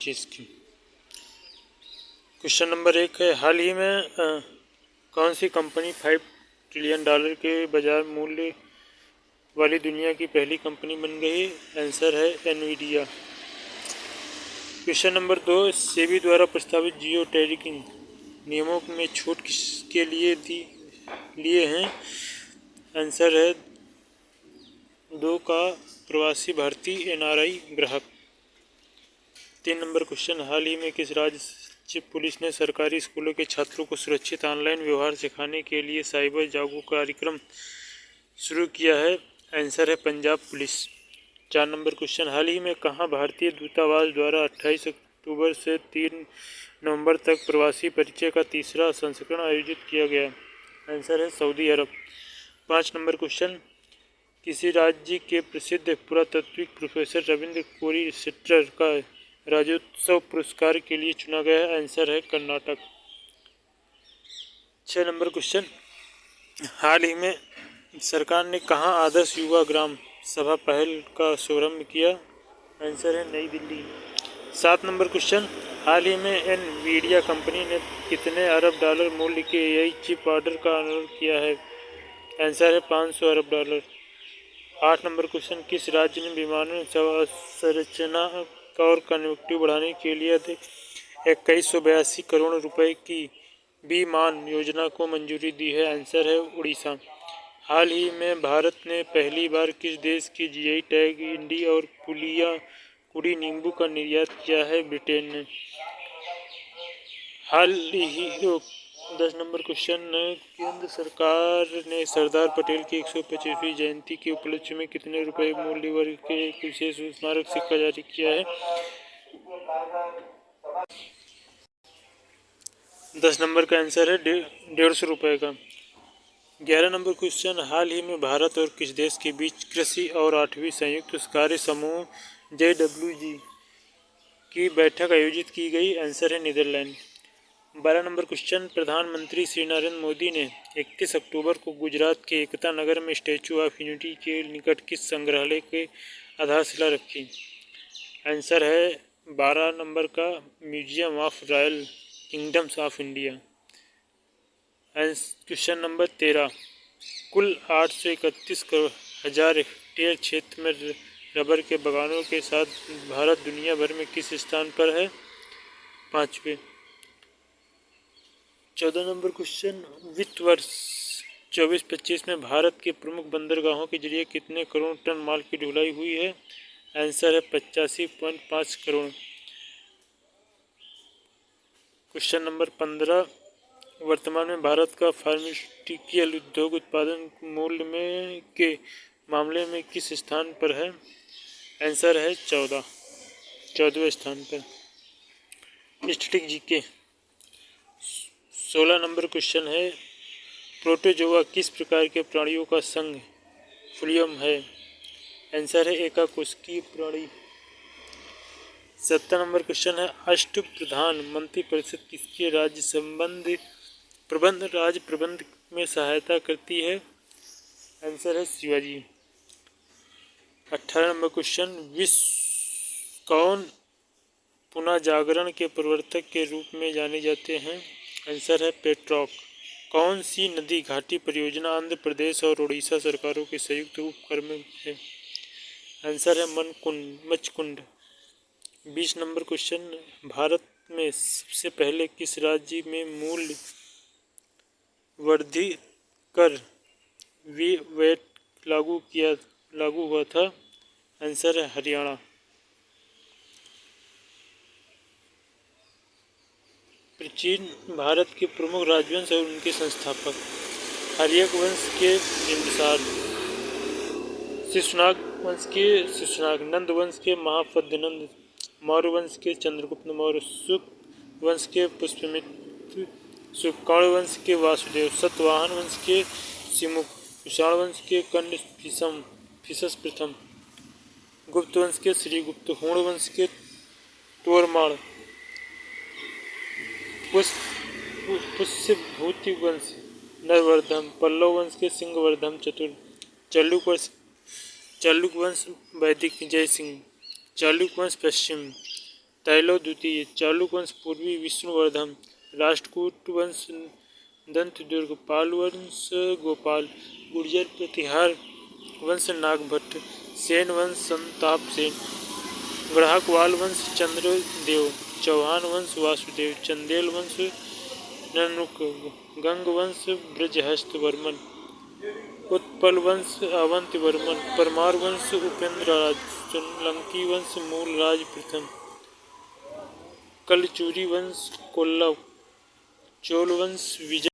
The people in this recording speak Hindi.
चीज़ की। क्वेश्चन नंबर 1 है, हाल ही में कौन सी कंपनी $5 ट्रिलियन के बाजार मूल्य वाली दुनिया की पहली कंपनी बन गई? आंसर है एनवीडिया। क्वेश्चन नंबर 2, सेबी द्वारा प्रस्तावित जियो टैगिंग नियमों में छूट किसके लिए हैं? आंसर है 2 का प्रवासी भारतीय एनआरआई ग्राहक। 3 नंबर क्वेश्चन, हाल ही में किस राज्य पुलिस ने सरकारी स्कूलों के छात्रों को सुरक्षित ऑनलाइन व्यवहार सिखाने के लिए साइबर जागरूकता कार्यक्रम शुरू किया है? आंसर है पंजाब पुलिस। 4 नंबर क्वेश्चन, हाल ही में कहाँ भारतीय दूतावास द्वारा 28 अक्टूबर से 3 नवंबर तक प्रवासी परिचय का तीसरा संस्करण आयोजित किया गया? आंसर है सऊदी अरब। 5 नंबर क्वेश्चन, किसी राज्य के प्रसिद्ध पुरातात्विक प्रोफेसर रविंद्र कोरी सेट्टर का राज्योत्सव पुरस्कार के लिए चुना गया है? आंसर है कर्नाटक। 6 नंबर क्वेश्चन, हाल ही में सरकार ने कहाँ आदर्श युवा ग्राम सभा पहल का शुभारंभ किया? आंसर है नई दिल्ली। 7 नंबर क्वेश्चन, हाल ही में एनवीडिया कंपनी ने कितने अरब डॉलर मूल्य के एआई चिप ऑर्डर का अनुरोध किया है? आंसर है 500 अरब डॉलर। 8 नंबर क्वेश्चन, किस राज्य ने विमानन संरचना और कनेक्टिविटी बढ़ाने के लिए 2182 करोड़ रुपए की विमान योजना को मंजूरी दी है? आंसर है उड़ीसा। हाल ही में भारत ने पहली बार किस देश की जीआई टैग इंडी और पुलिया कुड़ी नींबू का निर्यात किया है? ब्रिटेन ने। हाल ही 10 नंबर क्वेश्चन, केंद्र सरकार ने सरदार पटेल की 125वीं जयंती के उपलक्ष्य में कितने रुपए मूल्य वर्ग के एक विशेष स्मारक सिक्का जारी किया है? 10 नंबर का आंसर है 150 रुपये का। 11 नंबर क्वेश्चन, हाल ही में भारत और किस देश के बीच कृषि और 8वीं संयुक्त कार्य समूह JWG की बैठक आयोजित की गई? आंसर है नीदरलैंड। 12 नंबर क्वेश्चन, प्रधानमंत्री श्री नरेंद्र मोदी ने 31 अक्टूबर को गुजरात के एकता नगर में स्टैचू ऑफ यूनिटी के निकट किस संग्रहालय की आधारशिला रखी? आंसर है 12 नंबर का museum of royal kingdoms of India. Question number 13, कुल 831,000 हेक्टेयर क्षेत्र में रबर के बागानों के साथ भारत दुनिया भर में किस स्थान पर है? 5वें। 14 नंबर क्वेश्चन, वित्त वर्ष 24-25 में भारत के प्रमुख बंदरगाहों के जरिए कितने करोड़ टन माल की ढुलाई हुई है? आंसर है 85.5 करोड़। क्वेश्चन नंबर 15, वर्तमान में भारत का फार्मास्यूटिकल उद्योग उत्पादन मूल्य में के मामले में किस स्थान पर है? आंसर है 14वें स्थान पर। Static GK. 16 नंबर क्वेश्चन है, प्रोटोजोआ किस प्रकार के प्राणियों का संघ फुलियम है? आंसर है एकाकोशिकीय प्राणी। 17 नंबर क्वेश्चन है, अष्टप्रधान मंत्रिपरिषद किसके राज्य प्रबंध में सहायता करती है? आंसर है शिवाजी। 18 नंबर क्वेश्चन, विश्व कौन पुनः जागरण के प्रवर्तक के रूप में जाने जाते हैं? आंसर है पेट्रॉक। कौन सी नदी घाटी परियोजना आंध्र प्रदेश और उड़ीसा सरकारों के संयुक्त उपक्रम है? आंसर है मचकुंड। 20 नंबर क्वेश्चन, भारत में सबसे पहले किस राज्य में मूल्य वर्धित कर वैट लागू हुआ था? आंसर है हरियाणा। प्राचीन भारत के प्रमुख राजवंश और उनके संस्थापक। हर्यक वंश के बिंबिसार, शिशुनाग वंश के शिशुनाग, नंद वंश के महापद्मनंद, मौर्य वंश के चंद्रगुप्त मौर्य, शुक वंश के पुष्यमित्र शुक, कौरव वंश के वासुदेव, सतवाहन वंश के सिमुक, कुषाण वंश के कण्व फिसस प्रथम, गुप्त वंश के श्रीगुप्त, हूण वंश के तोरमाण, पुष्यभूति वंश नरवर्धम, पल्लव वंश के सिंहवर्धम चतुर्थ, चालुक वंश वैदिक जय सिंह, चालुक वंश पश्चिम, तैलव द्वितीय, चालुक वंश पूर्वी विष्णुवर्धन, राष्ट्रकूट वंश दंतदुर्ग, पाल वंश गोपाल, गुर्जर प्रतिहार वंश नागभट्ट, सेन वंश संताप सेन, ग्राहकवाल वंश चंद्रदेव, चौहान वंश वासुदेव, चंदेल वंश ननुक, गंग वंश ब्रजहस्त वर्मन, उत्पल वंश अवंति वर्मन, परमार वंश उपेंद्र राज, सोलंकी वंश मूल राज प्रथम, कलचुरी वंश कोल्लव, चोल वंश विजय